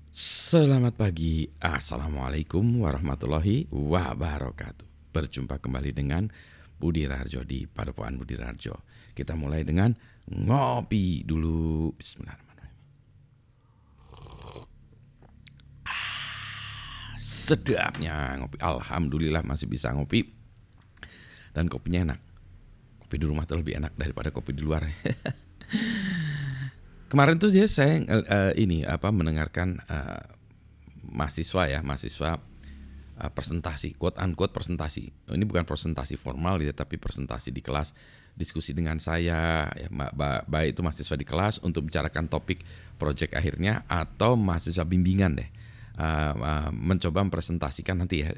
Selamat pagi, Assalamualaikum warahmatullahi wabarakatuh. Berjumpa kembali dengan Budi Raharjo di Padepokan Budi Raharjo. Kita mulai dengan ngopi dulu. Bismillahirrahmanirrahim. Sedapnya ngopi, alhamdulillah masih bisa ngopi. Dan kopinya enak. Kopi di rumah tuh lebih enak daripada kopi di luar. Kemarin tuh saya mendengarkan mahasiswa presentasi, quote unquote presentasi. Ini bukan presentasi formal ya, tapi presentasi di kelas, diskusi dengan saya, ya, baik itu mahasiswa di kelas untuk bicarakan topik proyek akhirnya atau mahasiswa bimbingan deh, mencoba mempresentasikan nanti ya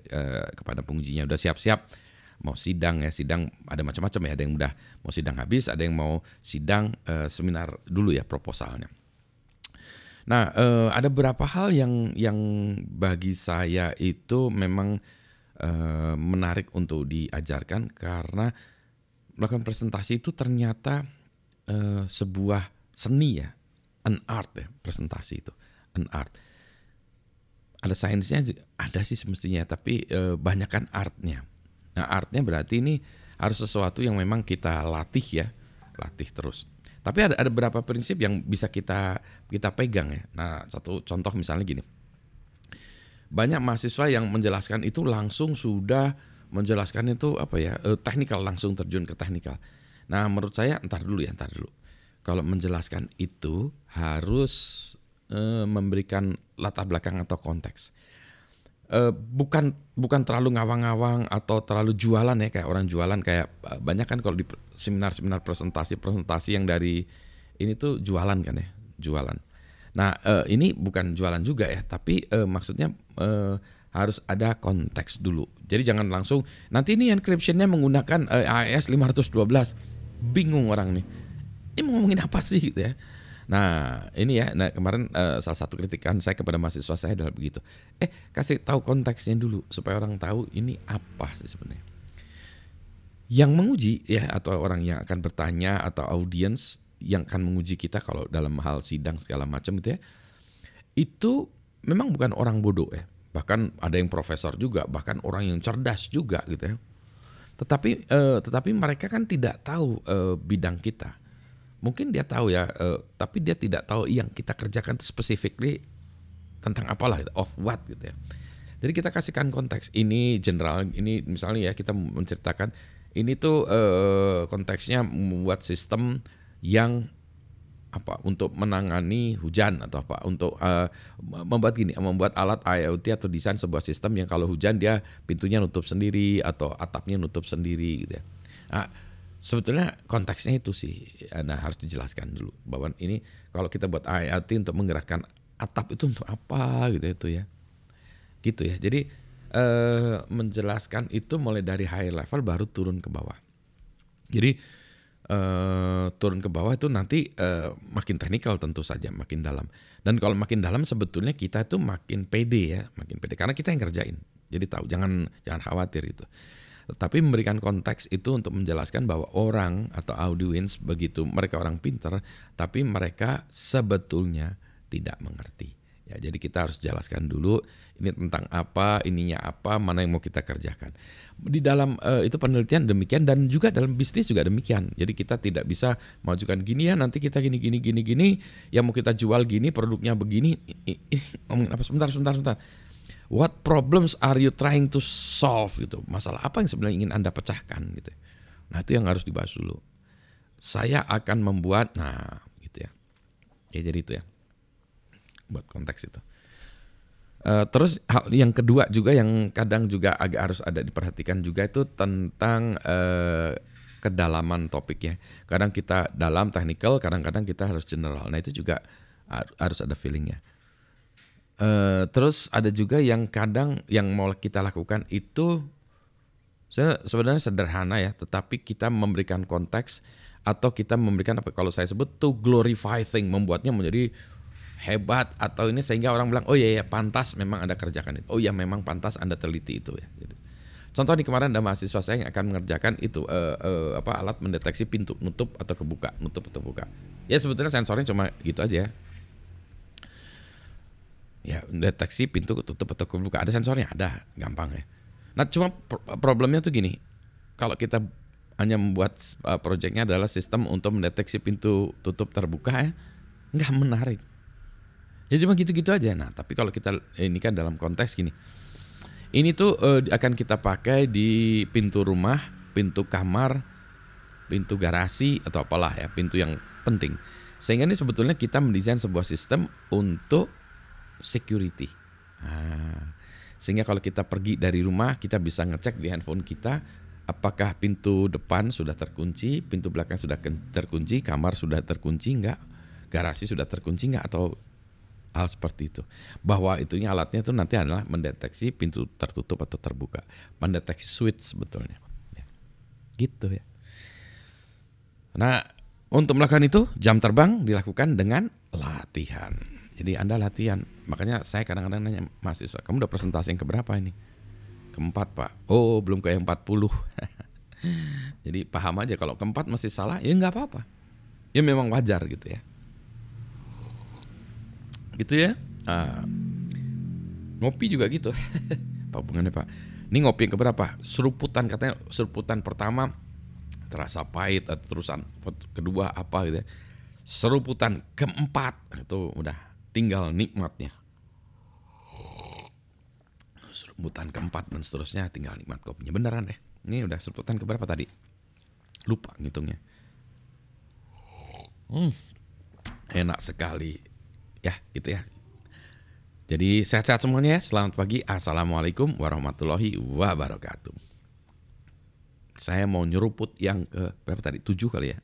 kepada pengujinya. Udah siap-siap mau sidang ya, sidang ada macam-macam ya, ada yang udah mau sidang habis, ada yang mau sidang seminar dulu ya proposalnya. Nah, ada beberapa hal yang bagi saya itu memang menarik untuk diajarkan karena melakukan presentasi itu ternyata sebuah seni ya, an art ya, presentasi itu, an art. Ada sainsnya, ada sih semestinya, tapi banyak kan artnya. Nah, artnya berarti ini harus sesuatu yang memang kita latih ya, latih terus. Tapi ada beberapa prinsip yang bisa kita pegang ya. Nah, satu contoh misalnya gini. Banyak mahasiswa yang menjelaskan itu langsung sudah menjelaskan itu teknikal, langsung terjun ke teknikal. Nah, menurut saya entar dulu. Kalau menjelaskan itu harus memberikan latar belakang atau konteks. Bukan terlalu ngawang-ngawang atau terlalu jualan ya, kayak orang jualan, kayak banyak kan kalau di seminar presentasi yang dari ini tuh jualan kan ya, jualan. Nah, ini bukan jualan juga ya, tapi maksudnya harus ada konteks dulu. Jadi jangan langsung nanti ini encryption-nya menggunakan AES 512. Bingung orang nih. Ini mau ngomongin apa sih gitu ya. Nah, ini ya. Nah, kemarin salah satu kritikan saya kepada mahasiswa saya adalah begitu. Kasih tahu konteksnya dulu supaya orang tahu ini apa sih sebenarnya. Yang menguji ya, atau orang yang akan bertanya atau audiens yang akan menguji kita kalau dalam hal sidang segala macam gitu ya. Itu memang bukan orang bodoh ya. Bahkan ada yang profesor juga, bahkan orang yang cerdas juga gitu ya. Tetapi mereka kan tidak tahu bidang kita. Mungkin dia tahu ya, tapi dia tidak tahu yang kita kerjakan itu specifically tentang apalah, of what gitu ya. Jadi kita kasihkan konteks, ini general, ini misalnya ya kita menceritakan, ini tuh konteksnya membuat sistem yang untuk menangani hujan atau untuk membuat alat IoT atau desain sebuah sistem yang kalau hujan dia pintunya nutup sendiri atau atapnya nutup sendiri gitu ya. Nah, sebetulnya konteksnya itu sih, nah harus dijelaskan dulu bahwa ini kalau kita buat IoT untuk menggerakkan atap itu untuk apa gitu ya. Jadi menjelaskan itu mulai dari high level baru turun ke bawah. Jadi turun ke bawah itu nanti makin teknikal tentu saja, makin dalam. Dan kalau makin dalam sebetulnya kita itu makin pede ya, makin pede karena kita yang kerjain. Jadi tahu, jangan khawatir itu. Tapi memberikan konteks itu untuk menjelaskan bahwa orang atau audiens begitu mereka orang pintar, tapi mereka sebetulnya tidak mengerti. Ya, jadi kita harus jelaskan dulu ini tentang apa, ininya apa, mana yang mau kita kerjakan. Di dalam itu penelitian demikian, dan juga dalam bisnis juga demikian. Jadi kita tidak bisa majukan gini ya, nanti kita gini, yang mau kita jual gini, produknya begini. Ngomongin apa? Sebentar. What problems are you trying to solve gitu? Masalah apa yang sebenarnya ingin Anda pecahkan gitu. Nah, itu yang harus dibahas dulu. Saya akan membuat, gitu ya. Jadi itu ya. Buat konteks itu. Terus hal yang kedua juga yang kadang juga agak harus ada diperhatikan juga itu tentang kedalaman topiknya. Kadang kita dalam technical, kadang-kadang kita harus general. Nah, itu juga harus ada feelingnya. Terus ada juga yang kadang yang mau kita lakukan itu sebenarnya sederhana ya, tetapi kita memberikan konteks atau kita memberikan apa kalau saya sebut to glorify thing, membuatnya menjadi hebat atau ini sehingga orang bilang oh iya pantas memang Anda kerjakan itu. Oh iya memang pantas Anda teliti itu ya. Contoh nih kemarin ada mahasiswa saya yang akan mengerjakan itu alat mendeteksi pintu nutup atau kebuka, nutup atau buka. Ya sebetulnya sensornya cuma gitu aja. Ya deteksi pintu tutup atau kebuka. Ada sensornya, ada, gampang ya. Nah cuma problemnya tuh gini, kalau kita hanya membuat projectnya adalah sistem untuk mendeteksi pintu tutup terbuka ya, nggak menarik. Ya cuma gitu-gitu aja. Nah tapi kalau kita ini kan dalam konteks gini, ini tuh akan kita pakai di pintu rumah, pintu kamar, pintu garasi atau apalah ya, pintu yang penting. Sehingga ini sebetulnya kita mendesain sebuah sistem untuk security. Sehingga kalau kita pergi dari rumah, kita bisa ngecek di handphone kita apakah pintu depan sudah terkunci, pintu belakang sudah terkunci, kamar sudah terkunci enggak, garasi sudah terkunci enggak, atau hal seperti itu. Bahwa itunya alatnya itu nanti adalah mendeteksi pintu tertutup atau terbuka, mendeteksi switch sebetulnya. Ya. Gitu ya. Nah, untuk melakukan itu jam terbang dilakukan dengan latihan. Jadi Anda latihan. Makanya saya kadang-kadang nanya mahasiswa, kamu udah presentasi yang keberapa ini? Keempat Pak. Oh belum ke yang 40. Jadi paham aja kalau keempat masih salah ya nggak apa-apa. Ya memang wajar gitu ya. Gitu ya. Ngopi juga gitu. Apa hubungannya Pak? Ini ngopi yang keberapa? Seruputan, katanya seruputan pertama terasa pahit, atau terusan kedua apa gitu ya. Seruputan keempat itu udah tinggal nikmatnya. Seruputan keempat dan seterusnya tinggal nikmat kopinya. Beneran deh. Ini udah seruputan keberapa tadi? Lupa ngitungnya. Enak sekali. Ya gitu ya. Jadi sehat-sehat semuanya ya. Selamat pagi. Assalamualaikum warahmatullahi wabarakatuh. Saya mau nyeruput yang ke berapa tadi? 7 kali ya.